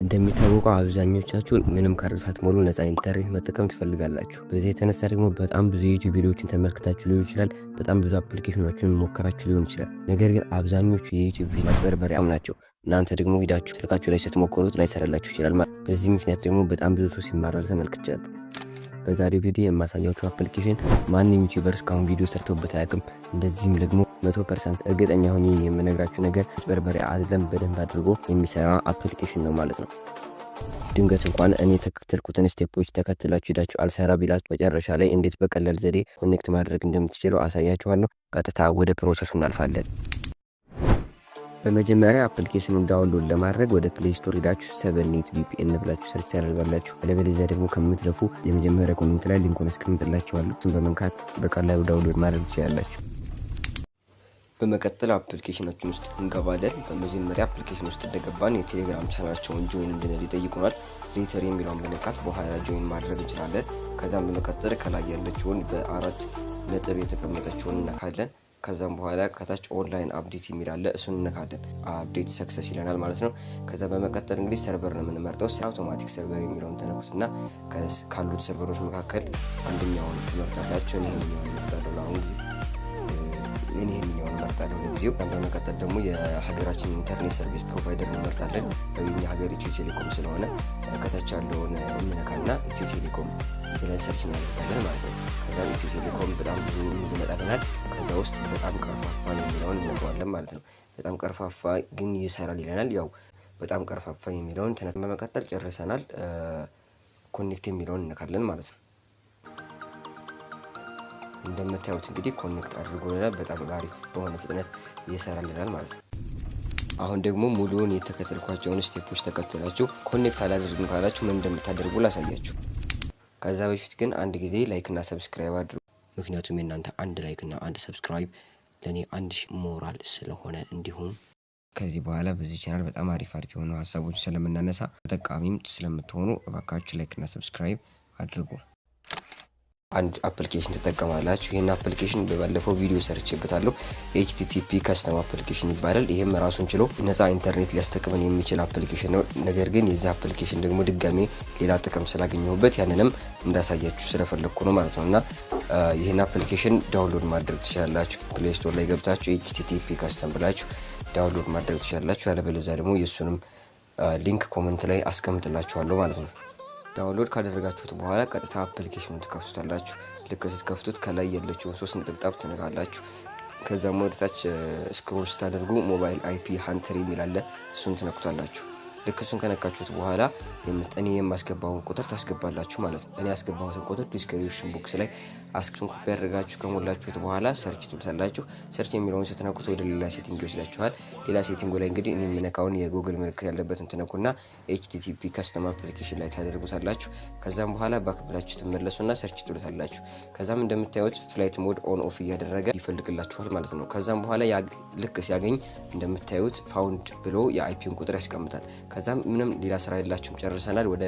እንደሚታወቀው አብዛኞቻችሁ ምንም ካርድ ሳትሞሉ ነፃ ኢንተርኔት መጠቀም ትፈልጋላችሁ። በዚህ የተነሳ ደግሞ በጣም ብዙ የዩቲዩብ ቪዲዮዎችን ተመልክታችሁ ሊሆን ይችላል፣ በጣም ብዙ አፕሊኬሽኖችን ሞከራችሁ ሊሆን ይችላል። ነገር ግን አብዛኞቹ የዩቲዩብ ቪዲዮ ማጭበርበሪያ ናቸው። እናንተ ደግሞ ሄዳችሁ ስልካችሁ ላይ ስትሞክሩት ላይሰራላችሁ ይችላል ማለት። በዚህ ምክንያት ደግሞ በጣም ብዙ ሰው ሲማረር ተመልክቻለሁ። በዛሬው ቪዲዮ የማሳያችሁ አፕሊኬሽን ማንም ዩቲዩበር እስካሁን ቪዲዮ ሰርቶበት አያውቅም። እንደዚህም ደግሞ 100% እርግጠኛ ሆኜ የምነግራችሁ ነገር ማጭበርበሪያ አይደለም፣ በደንብ አድርጎ የሚሰራ አፕሊኬሽን ነው ማለት ነው። ድንገት እንኳን እኔ የተከተልኩትን ስቴፖች ተከትላችሁ ሄዳችሁ አልሰራ ቢላችሁ መጨረሻ ላይ እንዴት በቀላል ዘዴ ኮኔክት ማድረግ እንደምትችሉ አሳያችኋለሁ። ቀጥታ ወደ ፕሮሰሱ እናልፋለን። በመጀመሪያ አፕሊኬሽኑን ዳውንሎድ ለማድረግ ወደ ፕሌይ ስቶር ሄዳችሁ 7net VPN ብላችሁ ሰርች ታደርጋላችሁ። አለበለዚያ ደግሞ ከምትለፉ የመጀመሪያ ኮሜንት ላይ ሊንኩን አስቀምጥላችኋለሁ። እሱን በመንካት በቀላሉ ዳውንሎድ ማድረግ ትችላላችሁ። በመቀጠል አፕሊኬሽናችን ውስጥ እንገባለን። በመጀመሪያ አፕሊኬሽን ውስጥ እንደገባን የቴሌግራም ቻናላቸውን ጆይን እንድንል ይጠይቁናል። ሌተር የሚለውን በመንካት በኋላ ጆይን ማድረግ እንችላለን። ከዛም በመቀጠል ከላይ ያለችውን በአራት ነጥብ የተቀመጠችውን እነካለን። ከዛም በኋላ ከታች ኦንላይን አፕዴት የሚል አለ፣ እሱን እንነካለን። አፕዴት ሰክሰስ ይለናል ማለት ነው። ከዛ በመቀጠል እንግዲህ ሰርቨር ነው የምንመርጠው። አውቶማቲክ ሰርቨር የሚለውን ተነኩትና ካሉት ሰርቨሮች መካከል አንደኛውን ትመርጣላችሁ። ይሄንኛውን እመርጣለሁ አሁን ጊዜ ይሄንኛውን እመርጣለሁ ለጊዜው። በመቀጠል ደግሞ የሀገራችን ኢንተርኔት ሰርቪስ ፕሮቫይደር እንመርጣለን። የኛ ሀገር ኢትዮ ቴሌኮም ስለሆነ ከታች ያለውን እንነካና ኢትዮ ቴሌኮም ብለን ሰርች እናደርጋለን ማለት ነው። ከዛ ኢትዮ ቴሌኮም በጣም ብዙ ይመጣልናል። ከዛ ውስጥ በጣም ቀርፋፋ የሚለውን እንነካዋለን ማለት ነው። በጣም ቀርፋፋ ግን ይሰራል ይለናል። ያው በጣም ቀርፋፋ የሚለውን ተነክተን በመቀጠል ጨርሰናል። ኮኔክት የሚለውን እንነካለን ማለት ነው። እንደምታዩት እንግዲህ ኮኔክት አድርጎልናል። በጣም አሪፍ በሆነ ፍጥነት ይሰራልናል ማለት ነው። አሁን ደግሞ ሙሉውን የተከተልኳቸውን ስቴፖች ተከትላችሁ ኮኔክት አላደርግም ካላችሁ ምን እንደምታደርጉ ላሳያችሁ። ከዛ በፊት ግን አንድ ጊዜ ላይክ እና ሰብስክራይብ አድርጉ። ምክንያቱም የእናንተ አንድ ላይክ እና አንድ ሰብስክራይብ ለኔ 1000 ሞራል ስለሆነ፣ እንዲሁም ከዚህ በኋላ በዚህ ቻናል በጣም አሪፍ የሆኑ ሀሳቦች ስለምናነሳ ተጠቃሚም ስለምትሆኑ እባካችሁ ላይክ እና ሰብስክራይብ አድርጉ። አንድ አፕሊኬሽን ተጠቀማላችሁ። ይሄን አፕሊኬሽን በባለፈው ቪዲዮ ሰርቼበታለሁ። HTTP ከስተም አፕሊኬሽን ይባላል። ይሄም ራሱን ችሎ ነፃ ኢንተርኔት ሊያስጠቅመን የሚችል አፕሊኬሽን ነው። ነገር ግን የዛ አፕሊኬሽን ደግሞ ድጋሜ ሌላ ጥቅም ስላገኘሁበት ያንንም እንዳሳያችሁ ስለፈለኩ ነው ማለት ነውና ይሄን አፕሊኬሽን ዳውንሎድ ማድረግ ትችላላችሁ። ፕሌይ ስቶር ላይ ገብታችሁ HTTP ከስተም ብላችሁ ዳውንሎድ ማድረግ ትችላላችሁ። ያለበለዚያ ደግሞ የሱንም ሊንክ ኮሜንት ላይ አስቀምጥላችኋለሁ ማለት ነው። ዳውንሎድ ካደረጋችሁት በኋላ ቀጥታ አፕሊኬሽኑን ትከፍቱታላችሁ። ልክ ስትከፍቱት ከላይ ያለችውን 3 ነጥብ ትነካላችሁ። ከዛም ወደ ታች ስክሮል ስታደርጉ ሞባይል IP ሃንተር የሚል አለ፣ እሱን ትነኩታላችሁ። ልክ እሱን ከነካችሁት በኋላ እኔ የማስገባውን ቁጥር ታስገባላችሁ ማለት ነው። እኔ ያስገባሁትን ቁጥር ዲስክሪፕሽን ቦክስ ላይ አስክሪን ኮፒ ያደርጋችሁ ከሞላችሁት በኋላ ሰርች ትሉታላችሁ። ሰርች የሚለውን ስትነኩት ወደ ሌላ ሴቲንግ ይወስዳችኋል። ሌላ ሴቲንግ ላይ እንግዲህ እኔ የምነካውን የጉግል ምልክት ያለበትን ትነኩና HTTP ከስተም አፕሊኬሽን ላይ ታደርጉታላችሁ። ከዛም በኋላ ባክ ብላችሁ ትመለሱና ሰርች ትሉታላችሁ። ከዛም እንደምታዩት ፍላይት ሞድ ኦን ኦፍ እያደረገ ይፈልግላችኋል ማለት ነው። ከዛም በኋላ ልክ ሲያገኝ እንደምታዩት ፋውንድ ብሎ የአይፒን ቁጥር ያስቀምጣል። ከዛም ምንም ሌላ ስራ የላችሁም፣ ጨርሰናል። ወደ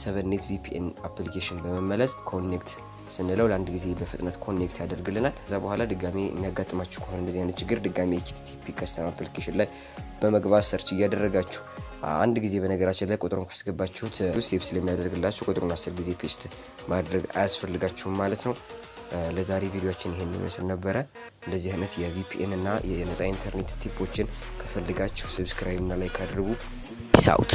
7net VPN አፕሊኬሽን በመመለስ ኮኔክት ስንለው ለአንድ ጊዜ በፍጥነት ኮኔክት ያደርግልናል። ከዛ በኋላ ድጋሚ የሚያጋጥማችሁ ከሆነ እንደዚህ አይነት ችግር ድጋሚ HTTP ከስተም አፕሊኬሽን ላይ በመግባት ሰርች እያደረጋችሁ አንድ ጊዜ በነገራችን ላይ ቁጥሩን ካስገባችሁት ሴቭ ስለሚያደርግላችሁ ቁጥሩን 10 ጊዜ ፔስት ማድረግ አያስፈልጋችሁም ማለት ነው። ለዛሬ ቪዲዮአችን ይሄን ይመስል ነበረ። እንደዚህ አይነት የVPN እና የነፃ ኢንተርኔት ቲፖችን ከፈልጋችሁ ሰብስክራይብ እና ላይክ አድርጉ። ፒስ አውት።